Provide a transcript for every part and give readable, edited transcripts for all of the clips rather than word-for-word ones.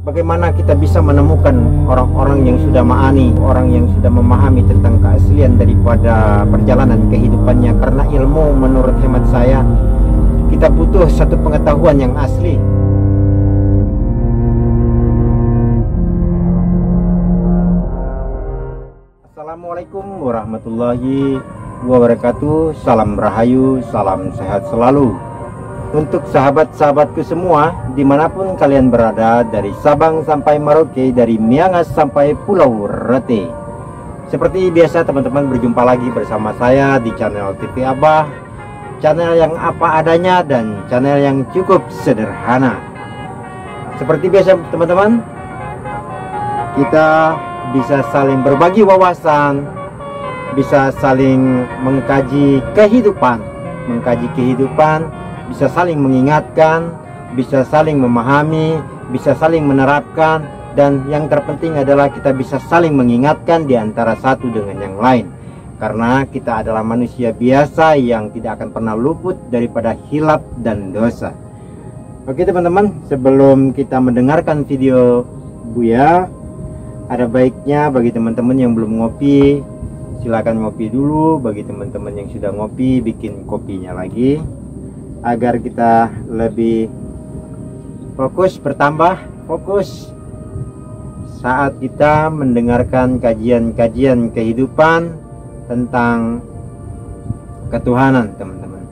bagaimana kita bisa menemukan orang-orang yang sudah ma'ani, orang yang sudah memahami tentang keaslian daripada perjalanan kehidupannya. Karena ilmu, menurut hemat saya, kita butuh satu pengetahuan yang asli. Assalamualaikum warahmatullahi wabarakatuh. Salam rahayu, salam sehat selalu untuk sahabat-sahabatku semua dimanapun kalian berada, dari Sabang sampai Merauke, dari Miangas sampai Pulau Rete. Seperti biasa teman-teman, berjumpa lagi bersama saya di channel TV Abah, channel yang apa adanya dan channel yang cukup sederhana. Seperti biasa teman-teman, kita bisa saling berbagi wawasan, bisa saling mengkaji kehidupan, bisa saling mengingatkan, bisa saling memahami, bisa saling menerapkan, dan yang terpenting adalah kita bisa saling mengingatkan di antara satu dengan yang lain. Karena kita adalah manusia biasa yang tidak akan pernah luput daripada hilaf dan dosa. Oke teman-teman, sebelum kita mendengarkan video Buya, ada baiknya bagi teman-teman yang belum ngopi, silakan ngopi dulu. Bagi teman-teman yang sudah ngopi, bikin kopinya lagi, agar kita lebih fokus, bertambah fokus saat kita mendengarkan kajian-kajian kehidupan tentang ketuhanan teman-teman.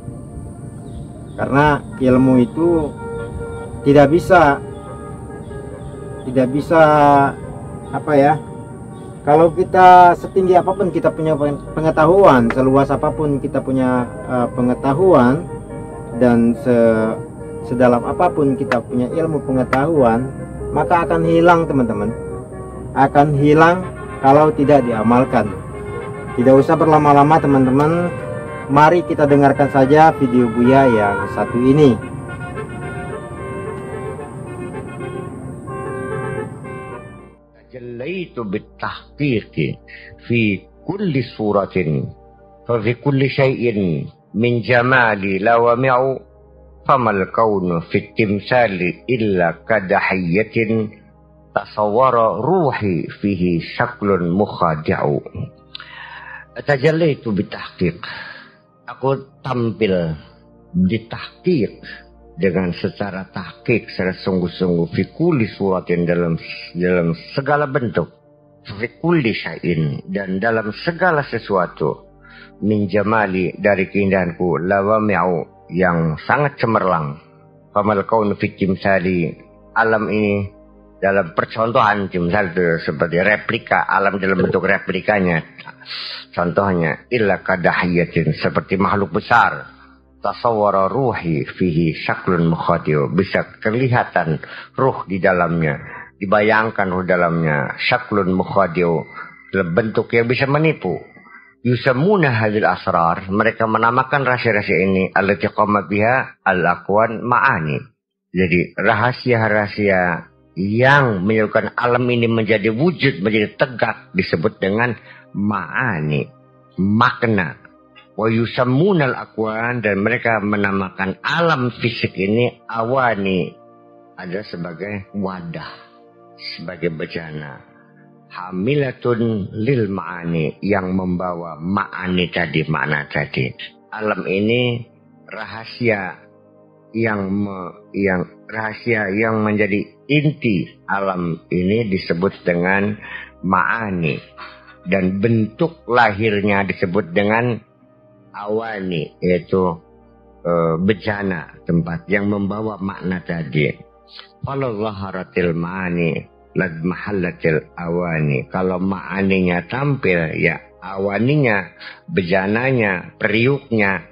Karena ilmu itu tidak bisa apa ya, kalau kita setinggi apapun kita punya pengetahuan, seluas apapun kita punya pengetahuan, dan sedalam apapun kita punya ilmu pengetahuan, maka akan hilang teman-teman, akan hilang kalau tidak diamalkan. Tidak usah berlama-lama teman-teman, mari kita dengarkan saja video Buya yang satu ini. Tajallaitu bitahqiqi fi kulli suratin fa fi kulli syai'in min jamali lawami'u famal kaunu fit timsali illa kadahiyatin tasawwara ruhi fihi syaklun mukhadi'u. Tajallaitu bitahqiq, aku tampil di tahqiq dengan secara tahqiq, secara sungguh-sungguh, fi kulli suratin, dalam segala bentuk, fi kulli syai'in, dan dalam segala sesuatu, min jamali, dari keindahanku, lawami'u, yang sangat cemerlang, famal kaunu fit timsali, alam ini dalam percontohan, timsal itu seperti replika, alam dalam bentuk replikanya, contohnya illa kadahiyatin, seperti makhluk besar, tasawwara ruhi fihi syaklun mukhadi'u, bisa kelihatan ruh di dalamnya, dibayangkan ruh dalamnya, syaklun mukhadi'u, dalam bentuk yang bisa menipu. Yusamuna hadil asrar, mereka menamakan rahasia-rahasia ini allati qama biha al-aqwan ma'ani. Jadi rahasia-rahasia yang menyebabkan alam ini menjadi wujud, menjadi tegak, disebut dengan ma'ani, makna. Wa yusamuna al-aqwan, dan mereka menamakan alam fisik ini awani, ada sebagai wadah, sebagai bejana. Hamilatun lil ma'ani, yang membawa ma'ani tadi, makna tadi. Alam ini rahasia yang menjadi inti alam ini disebut dengan ma'ani, dan bentuk lahirnya disebut dengan awani, yaitu bejana, tempat yang membawa makna tadi. Kalau zaharatil ma'ani lad mahallatil awani, kalau ma'aninya tampil, ya awaninya, bejananya, periuknya,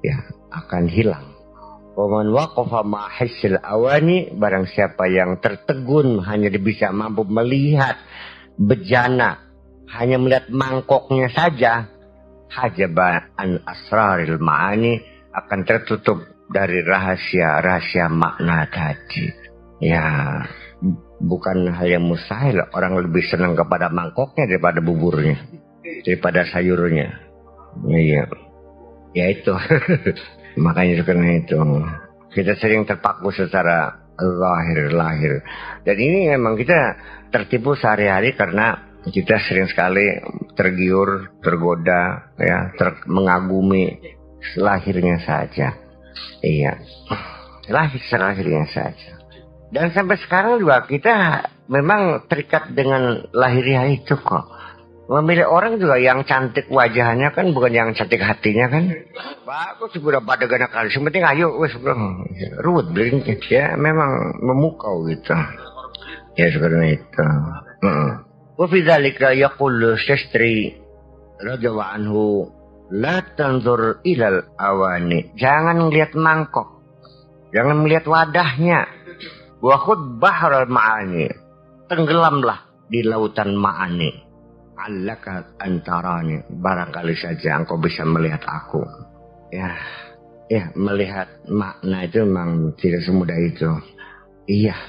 ya akan hilang. Waman waqafa mahisil awani, barang siapa yang tertegun hanya bisa mampu melihat bejana, hanya melihat mangkoknya saja, hajaba an asraril ma'ani, akan tertutup dari rahasia-rahasia makna tadi. Ya, bukan hal yang mustahil, orang lebih senang kepada mangkoknya daripada buburnya, daripada sayurnya. Iya, ya itu. Makanya karena itu kita sering terpaku secara lahir. Dan ini memang kita tertipu sehari-hari karena kita sering sekali tergiur, tergoda, ya, mengagumi lahirnya saja. Iya, lahirnya saja. Dan sampai sekarang juga kita memang terikat dengan lahiriah itu kok. Memilih orang juga yang cantik wajahnya kan, bukan yang cantik hatinya kan. Bagus sudah pada gana kali. Sementing ayo wes ruwet bling ya, memang memukau gitu. Ya sekarang itu. Wa fi dzalika yaqulu Syastri radhiyallahu anhu la tanzur ilal awani. Jangan melihat mangkok. Jangan melihat wadahnya. Wa khud bahral ma'ani. Tenggelamlah di lautan ma'ani. Allaka antarani. Barangkali saja engkau bisa melihat aku. Ya, melihat makna itu memang tidak semudah itu. Iya,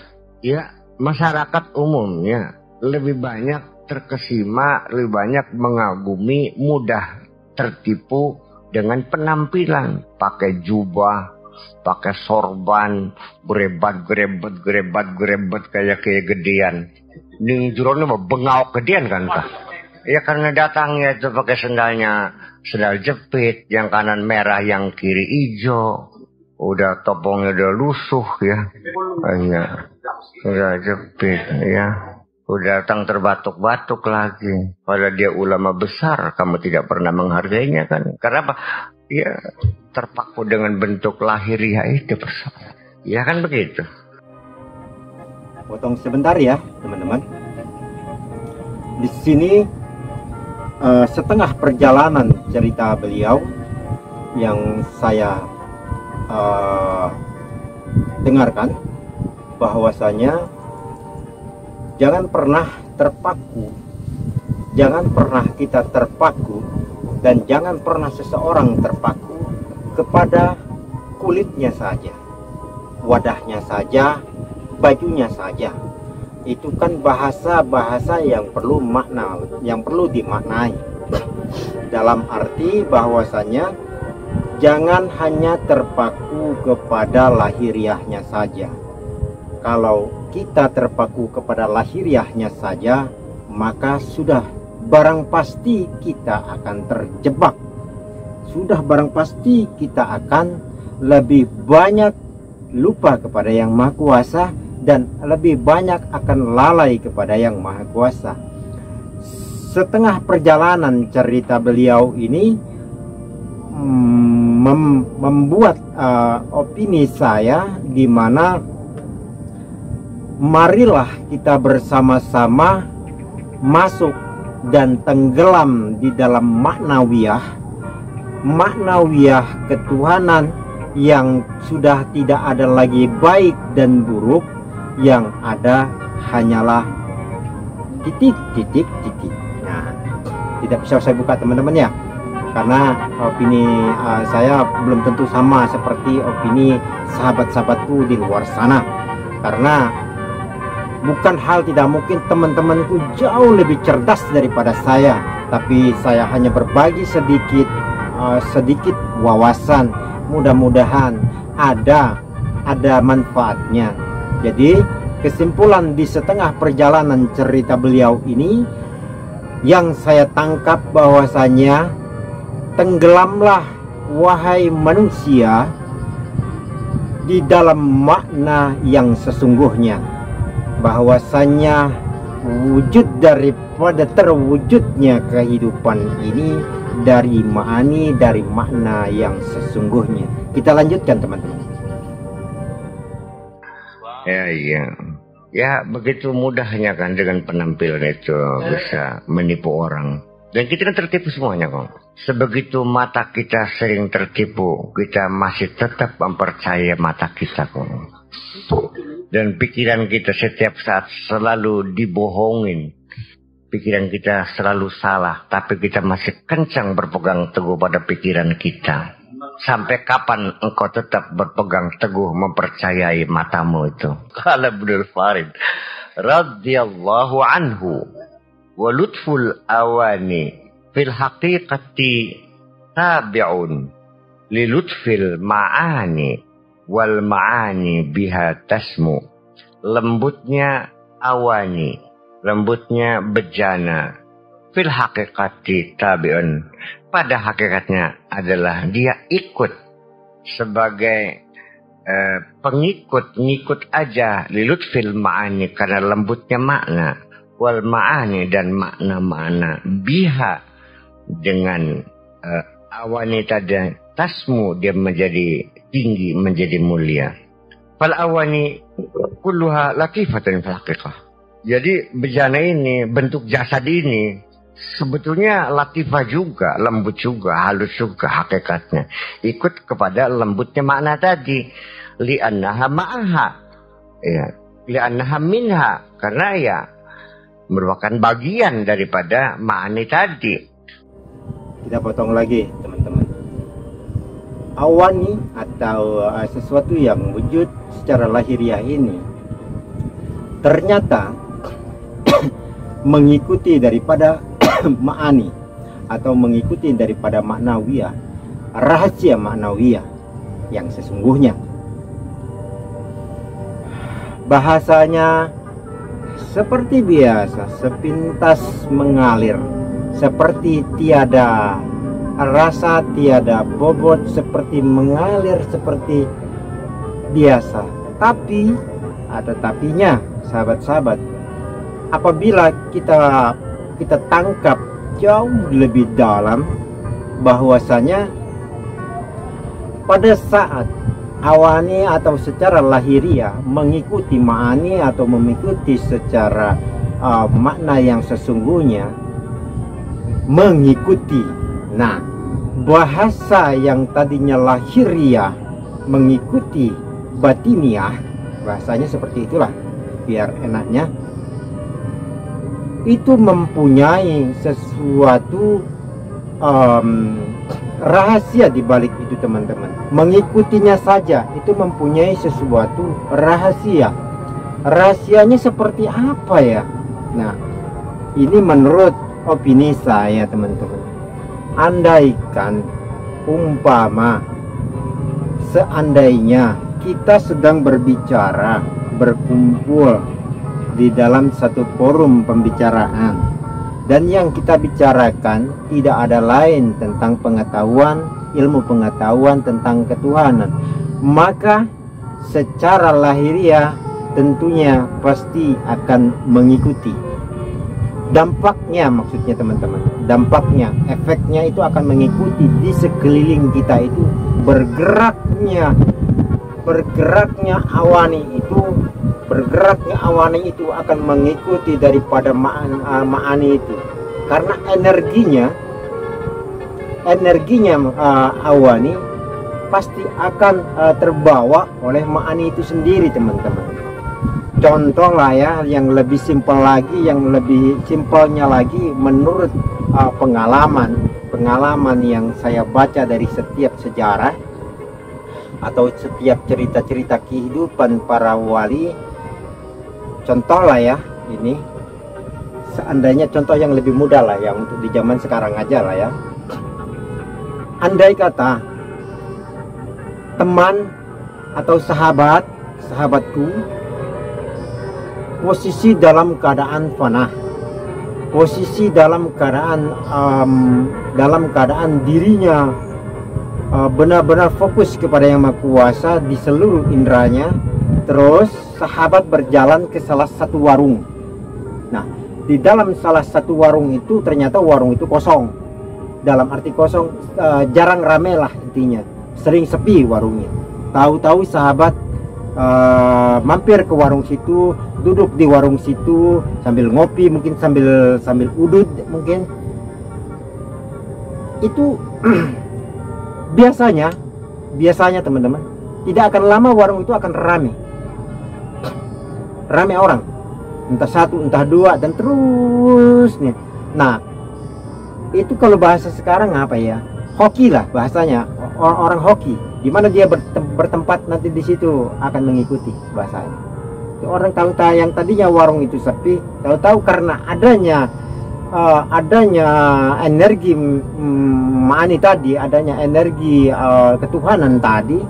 masyarakat umumnya lebih banyak terkesima, lebih banyak mengagumi, mudah tertipu dengan penampilan, pakai jubah, pakai sorban, grebat kayak gedean. Ning jurone mah bengau gedean kan Pak. Ya karena datangnya itu pakai sendal jepit, yang kanan merah, yang kiri hijau. Udah topongnya udah lusuh ya. Iya. Udah jepit ya. Udah datang terbatuk-batuk lagi. Padahal dia ulama besar, kamu tidak pernah menghargainya kan. Karena apa? Ya terpaku dengan bentuk lahiriah itu persoalan. Ya kan begitu. Potong sebentar ya teman-teman. Di sini setengah perjalanan cerita beliau yang saya dengarkan, bahwasanya jangan pernah terpaku, jangan pernah kita terpaku, dan jangan pernah seseorang terpaku kepada kulitnya saja, wadahnya saja, bajunya saja. Itu kan bahasa-bahasa yang perlu makna, yang perlu dimaknai. Dalam arti bahwasanya jangan hanya terpaku kepada lahiriahnya saja. Kalau kita terpaku kepada lahiriahnya saja, maka sudah barang pasti kita akan terjebak. Sudah barang pasti kita akan lebih banyak lupa kepada Yang Maha Kuasa dan lebih banyak akan lalai kepada Yang Maha Kuasa. Setengah perjalanan cerita beliau ini membuat opini saya, di mana marilah kita bersama-sama masuk dan tenggelam di dalam maknawiyah ketuhanan yang sudah tidak ada lagi baik dan buruk, yang ada hanyalah titik. Nah, tidak bisa saya buka teman-teman ya, karena opini saya belum tentu sama seperti opini sahabat-sahabatku di luar sana. Karena bukan hal tidak mungkin teman-temanku jauh lebih cerdas daripada saya, tapi saya hanya berbagi sedikit wawasan. Mudah-mudahan ada manfaatnya. Jadi kesimpulan di setengah perjalanan cerita beliau ini yang saya tangkap bahwasanya tenggelamlah wahai manusia di dalam makna yang sesungguhnya, bahwasanya wujud daripada terwujudnya kehidupan ini dari ma'ani, dari makna yang sesungguhnya. Kita lanjutkan teman-teman. Ya begitu mudahnya kan dengan penampilan itu bisa menipu orang. Dan kita kan tertipu semuanya kok. Sebegitu mata kita sering tertipu, kita masih tetap mempercayai mata kita kok. Dan pikiran kita setiap saat selalu dibohongin. Pikiran kita selalu salah, tapi kita masih kencang berpegang teguh pada pikiran kita. Sampai kapan engkau tetap berpegang teguh mempercayai matamu itu? Qala Ibnul Farid radhiyallahu anhu, wa lutful awani fil haqiqati tabi'un li lutfil ma'ani, wal ma'ani biha tasmu. Lembutnya awani, lembutnya bejana, fil hakikati tabi'un, pada hakikatnya adalah dia ikut sebagai pengikut aja, lilut fil ma'ani, karena lembutnya makna, wal ma'ani, dan makna-makna, biha, dengan awani tadi, tasmu, dia menjadi tinggi, menjadi mulia. Fal awani kulluha latifatan fil haqiqah. Jadi bejana ini, bentuk jasad ini sebetulnya latifah juga, lembut juga, halus juga hakikatnya. Ikut kepada lembutnya makna tadi. Li'annaha ma'aha. Ya, li'annaha minha, karena ya merupakan bagian daripada ma'ani tadi. Kita potong lagi, teman-teman. Awani atau sesuatu yang wujud secara lahiriah ini ternyata mengikuti daripada ma'ani atau mengikuti daripada maknawiyah, rahasia maknawiyah yang sesungguhnya. Bahasanya seperti biasa, sepintas mengalir, seperti tiada rasa, tiada bobot, seperti mengalir seperti biasa. Tapi ada tapinya, sahabat-sahabat. Apabila kita tangkap jauh lebih dalam, bahwasanya pada saat awani atau secara lahiriah mengikuti ma'ani atau mengikuti secara makna yang sesungguhnya, mengikuti. Nah, bahasa yang tadinya lahiriah mengikuti batiniah, bahasanya seperti itulah biar enaknya, itu mempunyai sesuatu rahasia di balik itu, teman-teman. Mengikutinya saja itu mempunyai sesuatu rahasia. Rahasianya seperti apa ya? Nah, ini menurut opini saya, teman-teman. Andaikan umpama seandainya kita sedang berbicara, berkumpul di dalam satu forum pembicaraan, dan yang kita bicarakan tidak ada lain tentang pengetahuan, ilmu pengetahuan tentang ketuhanan, maka secara lahiriah tentunya pasti akan mengikuti. Dampaknya, maksudnya teman-teman, dampaknya, efeknya itu akan mengikuti di sekeliling kita itu. Bergeraknya awani itu akan mengikuti daripada ma'ani itu, karena energinya awani pasti akan terbawa oleh ma'ani itu sendiri, teman-teman. Contoh lah ya, yang lebih simpel lagi, yang lebih simpelnya lagi, menurut pengalaman yang saya baca dari setiap sejarah atau setiap cerita-cerita kehidupan para wali. Contoh lah ya, ini seandainya contoh yang lebih mudah lah ya, untuk di zaman sekarang aja lah ya. Andai kata teman atau sahabatku posisi dalam keadaan fana, posisi dalam keadaan dirinya benar-benar fokus kepada Yang Maha Kuasa di seluruh inderanya. Terus sahabat berjalan ke salah satu warung. Nah, di dalam salah satu warung itu ternyata warung itu kosong. Dalam arti kosong, jarang rame lah intinya, sering sepi warungnya. Tahu-tahu sahabat mampir ke warung situ, duduk di warung situ sambil ngopi, mungkin sambil udut mungkin. Itu biasanya teman-teman, tidak akan lama warung itu akan rame orang, entah satu entah dua, dan terus nih. Nah, itu kalau bahasa sekarang apa ya, hoki lah bahasanya, orang hoki, dimana dia bertempat nanti di situ akan mengikuti bahasanya. Orang tahu yang tadinya warung itu sepi, tahu-tahu karena adanya energi ma'ani tadi, adanya energi ketuhanan tadi,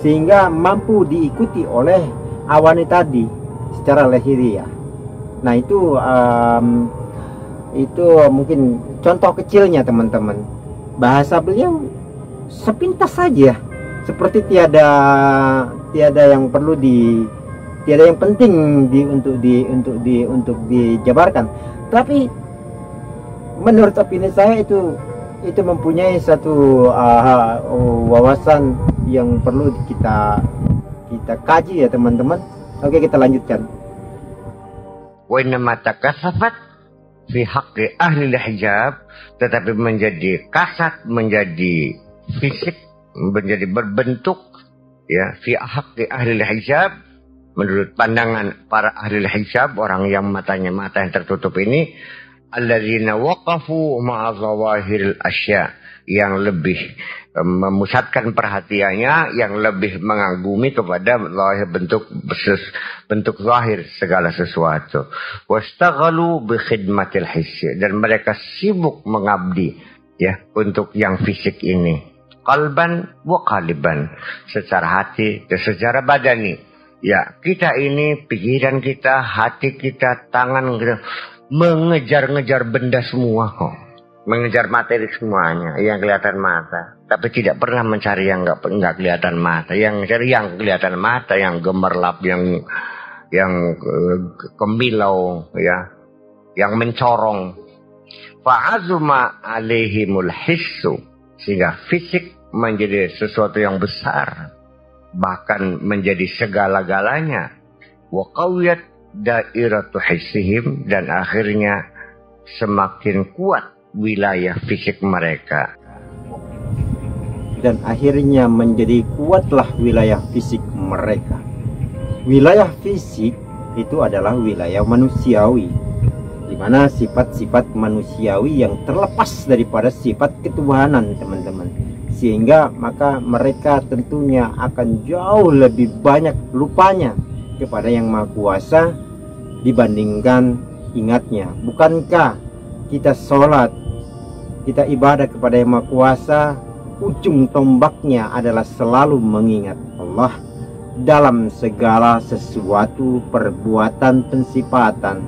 sehingga mampu diikuti oleh awan tadi secara lahiriah. Nah itu mungkin contoh kecilnya teman-teman. Bahasa beliau sepintas saja, seperti tiada yang perlu tiada yang penting untuk dijabarkan. Tapi menurut opini saya itu mempunyai satu wawasan yang perlu kita kaji ya teman-teman. Oke, kita lanjutkan. Wa innama takasafat fi haqqi ahli hijab, tetapi menjadi kasat, menjadi fisik, menjadi berbentuk ya, fi haqqi ahli hijab, menurut pandangan para ahli hijab, orang yang mata yang tertutup ini, alladzina waqafu ma'a zawahiril asya, yang lebih memusatkan perhatiannya, yang lebih mengagumi kepada bentuk zahir segala sesuatu. Wastaghalu bi khidmatil hissi, dan mereka sibuk mengabdi ya untuk yang fisik ini, qalban wa qaliban, secara hati dan secara badani. Ya, kita ini, pikiran kita, hati kita, tangan kita mengejar-ngejar benda semua kok. Mengejar materi semuanya yang kelihatan mata, tapi tidak pernah mencari yang nggak kelihatan mata. Yang mencari yang kelihatan mata, yang gemerlap, yang kemilau, ya, yang mencorong. Fa'azuma alaihimul hissu, sehingga fisik menjadi sesuatu yang besar, bahkan menjadi segala-galanya. Wa qawiyat dairatu hissihim, dan akhirnya semakin kuat wilayah fisik mereka, dan akhirnya menjadi kuatlah wilayah fisik mereka. Wilayah fisik itu adalah wilayah manusiawi, di mana sifat-sifat manusiawi yang terlepas daripada sifat ketuhanan teman-teman, sehingga maka mereka tentunya akan jauh lebih banyak lupanya kepada Yang Maha Kuasa dibandingkan ingatnya. Bukankah kita sholat, kita ibadah kepada Yang Maha Kuasa, ujung tombaknya adalah selalu mengingat Allah dalam segala sesuatu, perbuatan, pensifatan,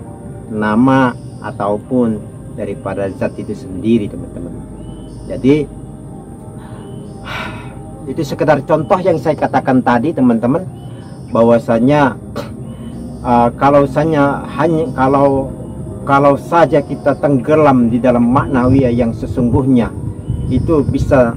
nama ataupun daripada zat itu sendiri teman-teman. Jadi itu sekedar contoh yang saya katakan tadi teman-teman, bahwasanya kalau saja kita tenggelam di dalam maknawiyah yang sesungguhnya, itu bisa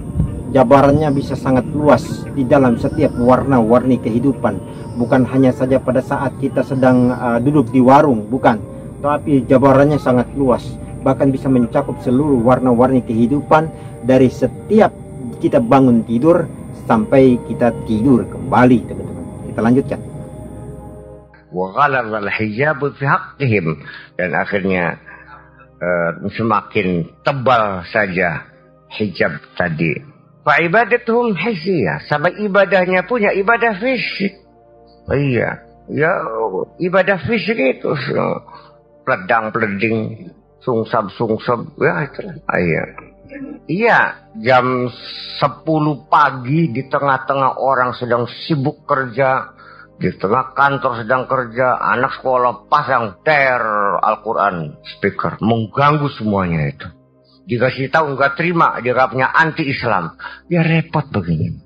jabarannya bisa sangat luas di dalam setiap warna-warni kehidupan. Bukan hanya saja pada saat kita sedang duduk di warung, bukan, tapi jabarannya sangat luas, bahkan bisa mencakup seluruh warna-warni kehidupan, dari setiap kita bangun tidur sampai kita tidur kembali teman-teman. Kita lanjutkan. Wa ghalazal hijabu fi haqqihim, dan akhirnya semakin tebal saja hijab tadi. Fa ibadatuhum hissiyah, sampai ibadahnya punya ibadah fisik. Iya, ya ibadah fisik itu pledang-pleding, sungsab-sungsab, ya itulah. Iya, jam 10 pagi di tengah-tengah orang sedang sibuk kerja, di tengah kantor sedang kerja, anak sekolah pasang Al-Quran speaker, mengganggu semuanya itu. Dikasih tahu nggak terima, dia punya anti-Islam, ya repot begini.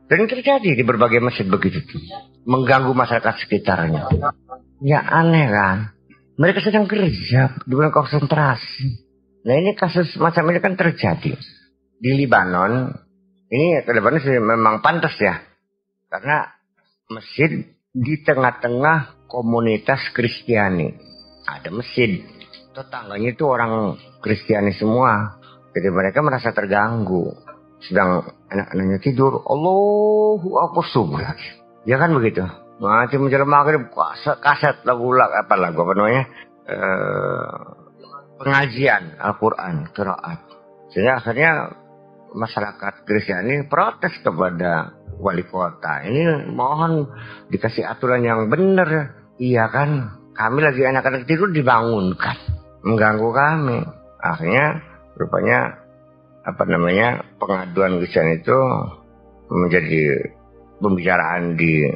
Dan terjadi di berbagai masjid begitu tuh, mengganggu masyarakat sekitarnya. Ya aneh kan? Mereka sedang kerja, di bulan konsentrasi. Nah ini kasus macam ini kan terjadi di Libanon. Ini Libanon memang pantas ya, karena masjid di tengah-tengah komunitas Kristiani. Ada masjid, tetangganya itu orang Kristiani semua. Jadi mereka merasa terganggu. Sedang anak-anaknya tidur, Allahu Akbar subuh lagi. Ya kan begitu. Nanti menjelang maghrib kaset lagu apa namanya? Pengajian Al-Quran, qiraat. Sehingga akhirnya masyarakat Kristiani protes kepada wali kota. Ini mohon dikasih aturan yang benar. Iya kan, kami lagi anak-anak tidur dibangunkan, mengganggu kami. Akhirnya rupanya pengaduan Kristen itu menjadi pembicaraan di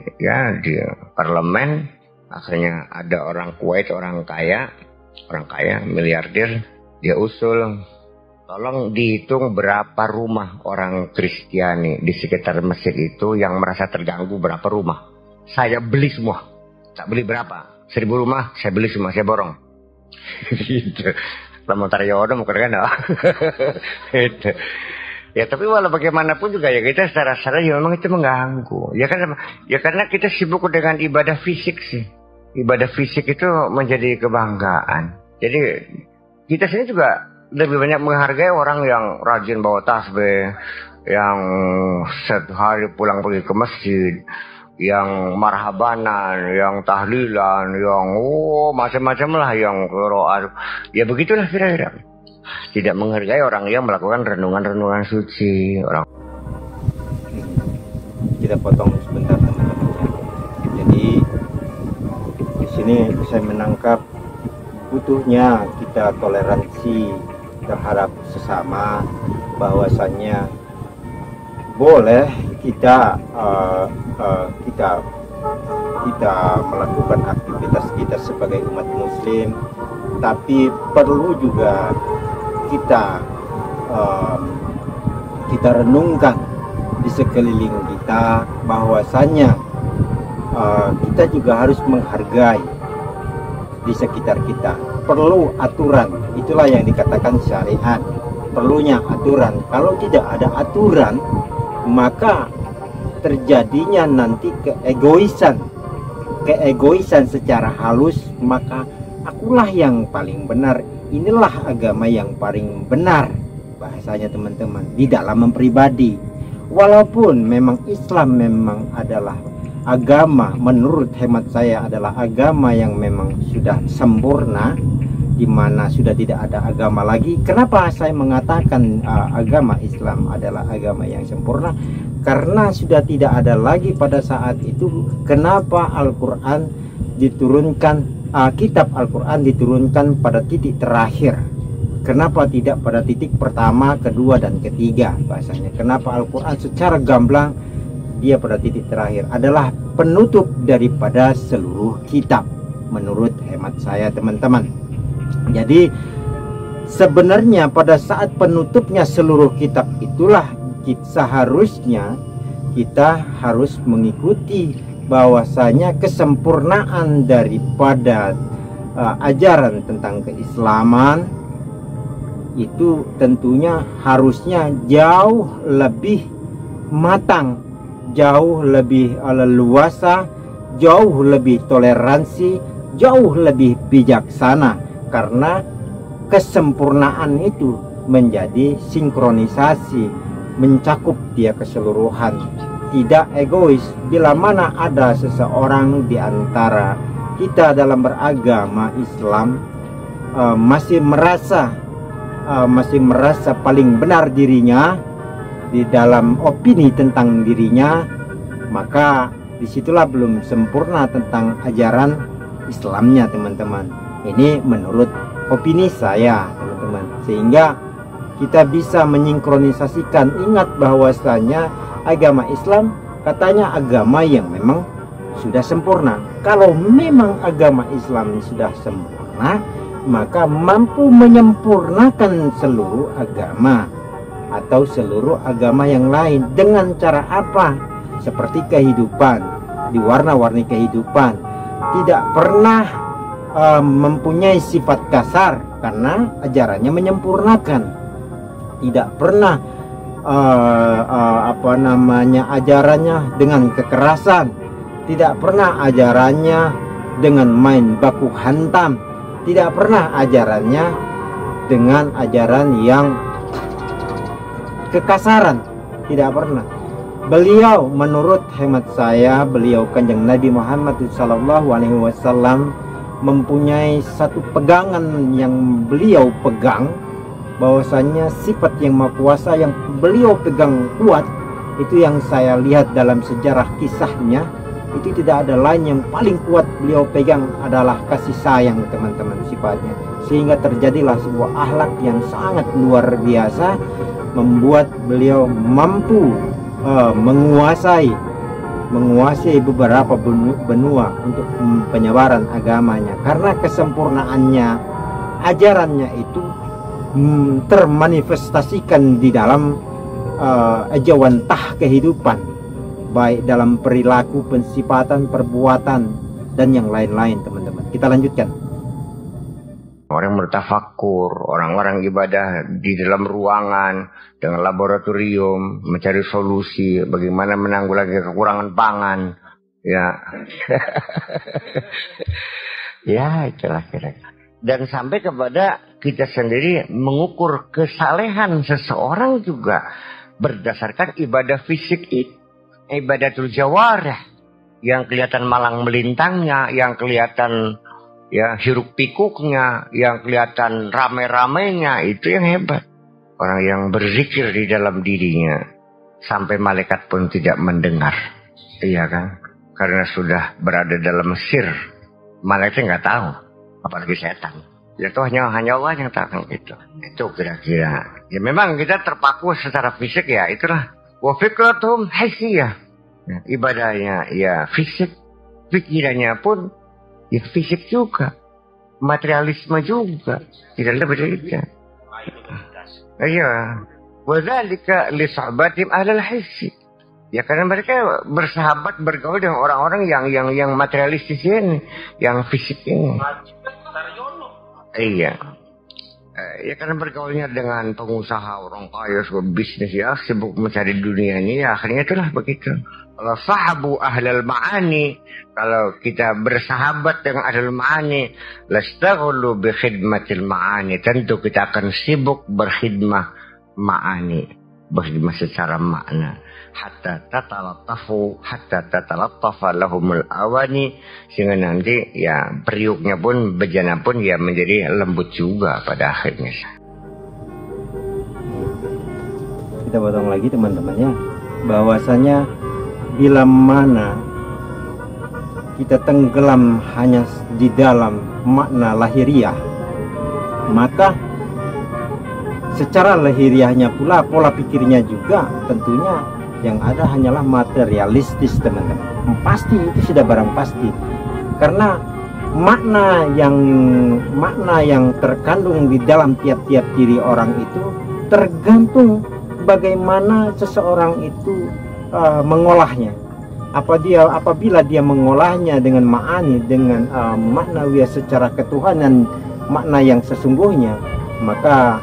parlemen. Akhirnya ada orang Kuwait, orang kaya miliarder, dia usul, tolong dihitung berapa rumah orang Kristiani di sekitar masjid itu yang merasa terganggu, berapa rumah. Saya beli semua. Tak beli berapa? 1000 rumah, saya beli semua, saya borong. Gitu. Lama taryodo mungkin kan. Gitu. Ya tapi walau bagaimanapun juga ya kita secara ya memang itu mengganggu. Ya karena kita sibuk dengan ibadah fisik sih. Ibadah fisik itu menjadi kebanggaan. Jadi kita sini juga lebih banyak menghargai orang yang rajin bawa tasbih, yang setiap hari pulang pergi ke masjid, yang marhabanan, yang tahlilan, yang macam-macam lah, yang qiraat. Ya begitulah kira-kira. Tidak menghargai orang yang melakukan renungan-renungan suci. Kita potong sebentar teman-teman. Jadi di sini saya menangkap butuhnya kita toleransi terhadap sesama, bahwasannya boleh kita melakukan aktivitas kita sebagai umat muslim, tapi perlu juga kita renungkan di sekeliling kita, bahwasannya kita juga harus menghargai di sekitar kita. Perlu aturan, itulah yang dikatakan syariat. Perlunya aturan. Kalau tidak ada aturan, maka terjadinya nanti keegoisan secara halus. Maka akulah yang paling benar, inilah agama yang paling benar, bahasanya teman-teman, di dalam mempribadi. Walaupun memang Islam memang adalah agama, menurut hemat saya adalah agama yang memang sudah sempurna, di mana sudah tidak ada agama lagi. Kenapa saya mengatakan agama Islam adalah agama yang sempurna? Karena sudah tidak ada lagi pada saat itu. Kenapa Al-Quran diturunkan, kitab Al-Quran diturunkan pada titik terakhir? Kenapa tidak pada titik pertama, kedua, dan ketiga bahasanya? Kenapa Al-Quran secara gamblang dia pada titik terakhir? Adalah penutup daripada seluruh kitab, menurut hemat saya teman-teman. Jadi sebenarnya pada saat penutupnya seluruh kitab itulah seharusnya kita harus mengikuti bahwasanya kesempurnaan daripada ajaran tentang keislaman itu tentunya harusnya jauh lebih matang, jauh lebih leluasa, jauh lebih toleransi, jauh lebih bijaksana, karena kesempurnaan itu menjadi sinkronisasi, mencakup dia keseluruhan, tidak egois. Bila mana ada seseorang di antara kita dalam beragama Islam masih merasa paling benar dirinya di dalam opini tentang dirinya, maka disitulah belum sempurna tentang ajaran Islamnya teman-teman. Ini menurut opini saya teman-teman, sehingga kita bisa menyinkronisasikan. Ingat bahwasanya agama Islam katanya agama yang memang sudah sempurna. Kalau memang agama Islam sudah sempurna, maka mampu menyempurnakan seluruh agama atau seluruh agama yang lain. Dengan cara apa? Seperti kehidupan, diwarna-warni kehidupan, tidak pernah mempunyai sifat kasar karena ajarannya menyempurnakan. Tidak pernah ajarannya dengan kekerasan, tidak pernah ajarannya dengan main baku hantam, tidak pernah ajarannya dengan ajaran yang kekasaran, tidak pernah. Beliau menurut hemat saya, beliau Kanjeng Nabi Muhammad SAW mempunyai satu pegangan yang beliau pegang, bahwasanya sifat yang maha kuasa yang beliau pegang kuat, itu yang saya lihat dalam sejarah kisahnya, itu tidak ada lain yang paling kuat beliau pegang adalah kasih sayang teman-teman sifatnya. Sehingga terjadilah sebuah akhlak yang sangat luar biasa, membuat beliau mampu menguasai menguasai beberapa benua untuk penyebaran agamanya, karena kesempurnaannya, ajarannya itu termanifestasikan di dalam jawantah kehidupan, baik dalam perilaku, pensifatan, perbuatan, dan yang lain-lain. Teman-teman, kita lanjutkan. Orang bertafakur, orang-orang ibadah di dalam ruangan dengan laboratorium, mencari solusi bagaimana menanggulangi kekurangan pangan, ya. Ya, itulah kira-kira. Dan sampai kepada kita sendiri mengukur kesalehan seseorang juga berdasarkan ibadah fisik itu, ibadatul jawarih, yang kelihatan malang melintangnya, yang kelihatan ya hiruk pikuknya, yang kelihatan rame-ramenya, itu yang hebat. Orang yang berzikir di dalam dirinya sampai malaikat pun tidak mendengar, iya kan? Karena sudah berada dalam sir, malaikat nggak tahu, apalagi setan. Itu hanya Allah yang tahu itu. Itu kira-kira. Ya memang kita terpaku secara fisik, ya itulah. Wa fikratum haysiyah. Ya, ibadahnya ya fisik, pikirannya pun ya fisik juga, materialisme juga, tidak ada berbeda. Iya, wadzalika li sahabatim ahlul hissi. Ya karena mereka bersahabat, bergaul dengan orang-orang yang materialistis ini, yang fisik ini. Iya. Ya karena bergaulnya dengan pengusaha, orang kaya, bisnis, ya sibuk mencari dunia ini, ya akhirnya itulah begitu. Kalau sahabu ahlal ma'ani, kalau kita bersahabat dengan ahlul ma'ani, lastaghlu bi khidmatil ma'ani, tentu kita akan sibuk berkhidmah ma'ani, berkhidmah secara makna. Hatta tatalattafa lahumul awani, sehingga nanti ya periuknya pun, bejana pun ya menjadi lembut juga pada akhirnya. Kita potong lagi teman-temannya, bahwasanya bila mana kita tenggelam hanya di dalam makna lahiriah, maka secara lahiriahnya pula pola pikirnya juga tentunya yang ada hanyalah materialistis, teman-teman. Pasti itu sudah barang pasti, karena makna yang terkandung di dalam tiap-tiap diri orang itu tergantung bagaimana seseorang itu mengolahnya. Apabila dia mengolahnya dengan ma'ani, dengan maknawiyah secara ketuhanan, makna yang sesungguhnya, maka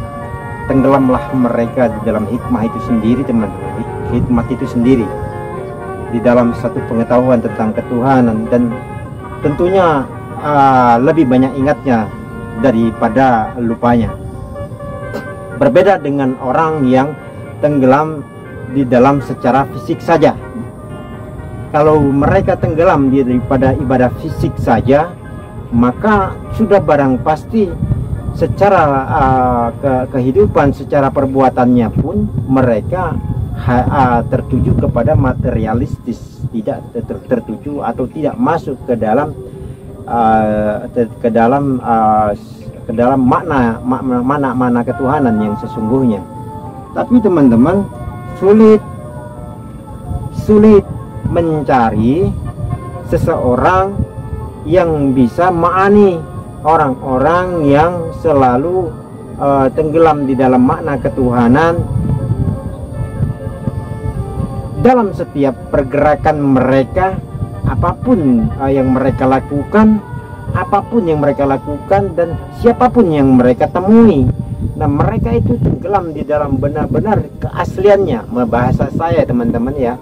tenggelamlah mereka di dalam hikmah itu sendiri, teman-teman. Hikmah itu sendiri di dalam satu pengetahuan tentang ketuhanan, dan tentunya lebih banyak ingatnya daripada lupanya. Berbeda dengan orang yang tenggelam di dalam secara fisik saja. Kalau mereka tenggelam daripada ibadah fisik saja, maka sudah barang pasti secara kehidupan, secara perbuatannya pun mereka tertuju kepada materialistis, tidak tertuju atau tidak masuk ke dalam makna ketuhanan yang sesungguhnya. Tapi teman-teman, sulit mencari seseorang yang bisa ma'ani, orang-orang yang selalu tenggelam di dalam makna ketuhanan dalam setiap pergerakan mereka, apapun yang mereka lakukan, dan siapapun yang mereka temui. Nah, mereka itu tenggelam di dalam benar-benar keasliannya. Bahasa saya, teman-teman, ya,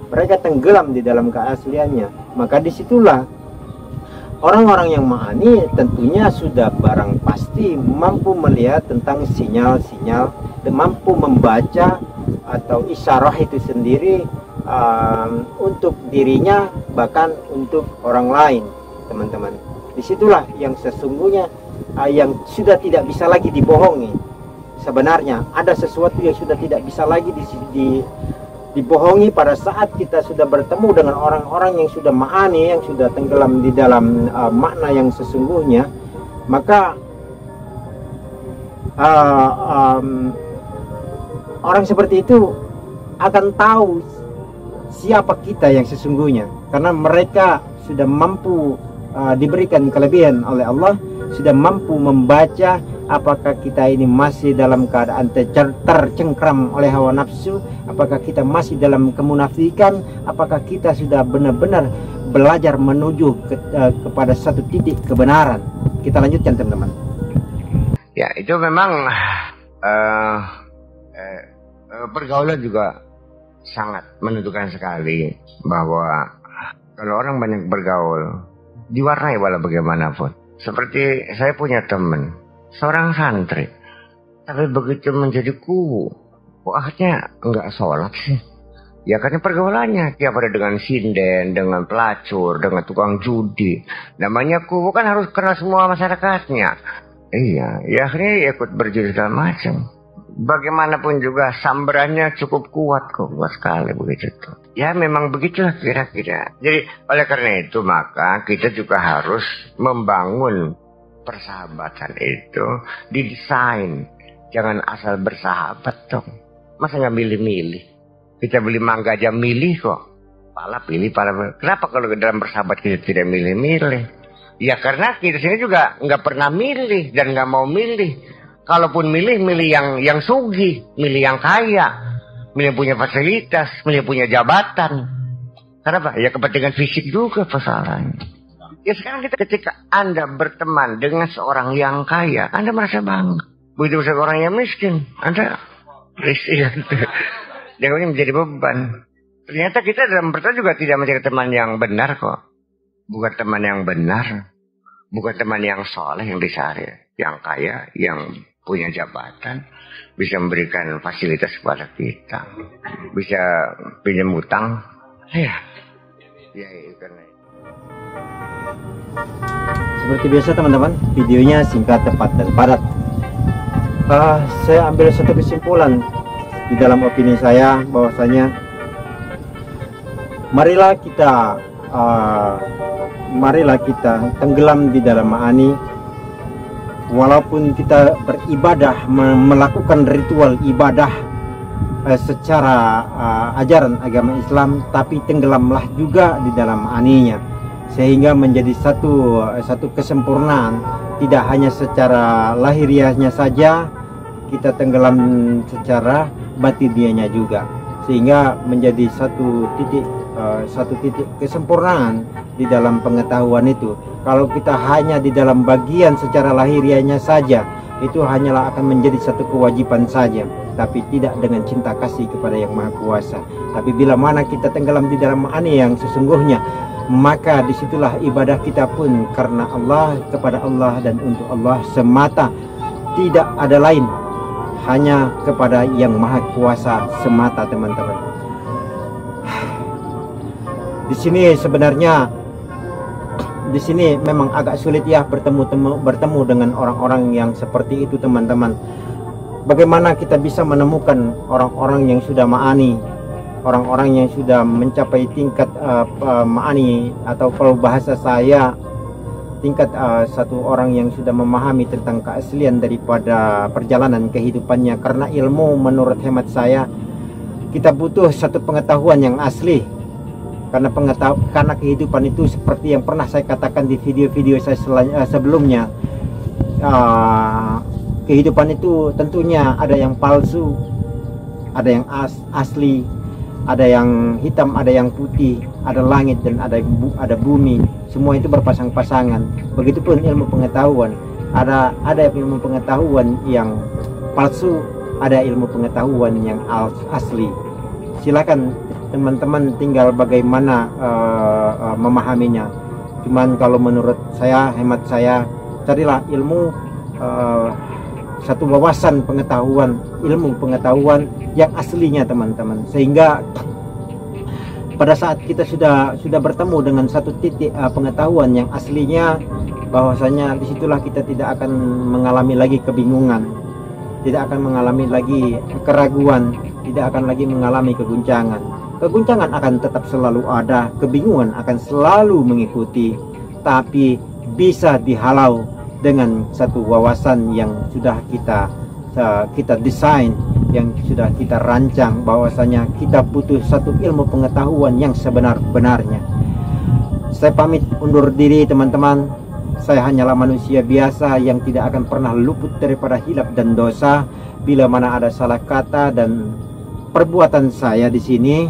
mereka tenggelam di dalam keasliannya. Maka disitulah orang-orang yang ma'ani tentunya sudah barang pasti mampu melihat tentang sinyal-sinyal, mampu membaca atau isyarah itu sendiri untuk dirinya, bahkan untuk orang lain, teman-teman. Disitulah yang sesungguhnya yang sudah tidak bisa lagi dibohongi. Sebenarnya ada sesuatu yang sudah tidak bisa lagi dibohongi pada saat kita sudah bertemu dengan orang-orang yang sudah ma'ani, yang sudah tenggelam di dalam makna yang sesungguhnya. Maka orang seperti itu akan tahu siapa kita yang sesungguhnya, karena mereka sudah mampu diberikan kelebihan oleh Allah, sudah mampu membaca apakah kita ini masih dalam keadaan tercengkram oleh hawa nafsu, apakah kita masih dalam kemunafikan, apakah kita sudah benar-benar belajar menuju kepada satu titik kebenaran. Kita lanjutkan teman-teman. Ya, itu memang pergaulan juga sangat menentukan sekali, bahwa kalau orang banyak bergaul diwarnai walau bagaimanapun. Seperti saya punya teman, seorang santri, tapi begitu menjadi kubu, kok akhirnya enggak sholat sih? Ya karena pergaulannya tiap hari dengan sinden, dengan pelacur, dengan tukang judi. Namanya kubu kan harus kenal semua masyarakatnya. Iya, ya akhirnya ikut berjudi segala macam. Bagaimanapun juga sambarannya cukup kuat kok, kuat sekali begitu tuh. Ya memang begitulah kira-kira. Jadi oleh karena itu maka kita juga harus membangun persahabatan itu, didesain. Jangan asal bersahabat dong. Masa nggak milih-milih? Kita beli mangga aja milih kok. Pala pilih, pala pilih. Kenapa kalau dalam bersahabat kita tidak milih-milih? Ya karena kita sini juga nggak pernah milih dan nggak mau milih. Kalaupun milih yang sugih, milih yang kaya, milih yang punya fasilitas, milih yang punya jabatan. Kenapa? Ya kepentingan fisik juga persoalannya. Ya sekarang ketika Anda berteman dengan seorang yang kaya, Anda merasa bangga. Begitu seorang yang miskin, Anda risih. Jangan menjadi beban. Ternyata kita dalam berteman juga tidak mencari teman yang benar kok. Bukan teman yang benar. Bukan teman yang soleh yang dicari. Yang kaya, yang punya jabatan, bisa memberikan fasilitas kepada kita, bisa pinjam utang, ya karena seperti biasa teman-teman, videonya singkat, tepat dan padat. Saya ambil satu kesimpulan di dalam opini saya, bahwasanya marilah kita tenggelam di dalam ma'ani. Walaupun kita beribadah, melakukan ritual ibadah secara ajaran agama Islam, tapi tenggelamlah juga di dalam aninya, sehingga menjadi satu kesempurnaan. Tidak hanya secara lahiriahnya saja kita tenggelam, secara batiniahnya juga, sehingga menjadi satu titik kesempurnaan di dalam pengetahuan itu. Kalau kita hanya di dalam bagian secara lahiriahnya saja, itu hanyalah akan menjadi satu kewajiban saja, tapi tidak dengan cinta kasih kepada Yang Maha Kuasa. Tapi bila mana kita tenggelam di dalam ma'ani yang sesungguhnya, maka disitulah ibadah kita pun karena Allah, kepada Allah dan untuk Allah semata, tidak ada lain, hanya kepada Yang Maha Kuasa semata teman-teman. Di sini memang agak sulit ya bertemu dengan orang-orang yang seperti itu teman-teman. Bagaimana kita bisa menemukan orang-orang yang sudah ma'ani, orang-orang yang sudah mencapai tingkat ma'ani, atau kalau bahasa saya tingkat satu orang yang sudah memahami tentang keaslian daripada perjalanan kehidupannya. Karena ilmu menurut hemat saya, kita butuh satu pengetahuan yang asli. Karena kehidupan itu seperti yang pernah saya katakan di video-video saya sebelumnya, kehidupan itu tentunya ada yang palsu, ada yang asli, ada yang hitam, ada yang putih, ada langit dan ada bumi. Semua itu berpasang-pasangan. Begitupun ilmu pengetahuan, ada ilmu pengetahuan yang palsu, ada ilmu pengetahuan yang asli. Silakan teman-teman tinggal bagaimana memahaminya. Cuman kalau menurut saya, hemat saya, carilah ilmu, satu wawasan pengetahuan, ilmu pengetahuan yang aslinya teman-teman, sehingga pada saat kita sudah bertemu dengan satu titik pengetahuan yang aslinya, bahwasanya disitulah kita tidak akan mengalami lagi kebingungan, tidak akan mengalami lagi keraguan, tidak akan lagi mengalami keguncangan. Keguncangan akan tetap selalu ada, kebingungan akan selalu mengikuti, tapi bisa dihalau dengan satu wawasan yang sudah kita desain, yang sudah kita rancang, bahwasanya kita butuh satu ilmu pengetahuan yang sebenar-benarnya. Saya pamit undur diri teman-teman. Saya hanyalah manusia biasa yang tidak akan pernah luput daripada hilaf dan dosa. Bila mana ada salah kata dan perbuatan saya di sini,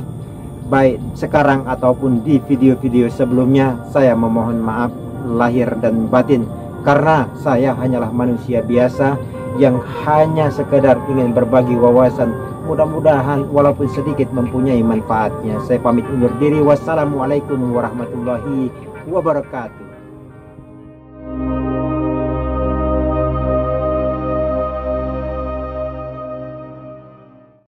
baik sekarang ataupun di video-video sebelumnya, saya memohon maaf lahir dan batin, karena saya hanyalah manusia biasa yang hanya sekedar ingin berbagi wawasan, mudah-mudahan walaupun sedikit mempunyai manfaatnya. Saya pamit undur diri. Wassalamualaikum warahmatullahi wabarakatuh.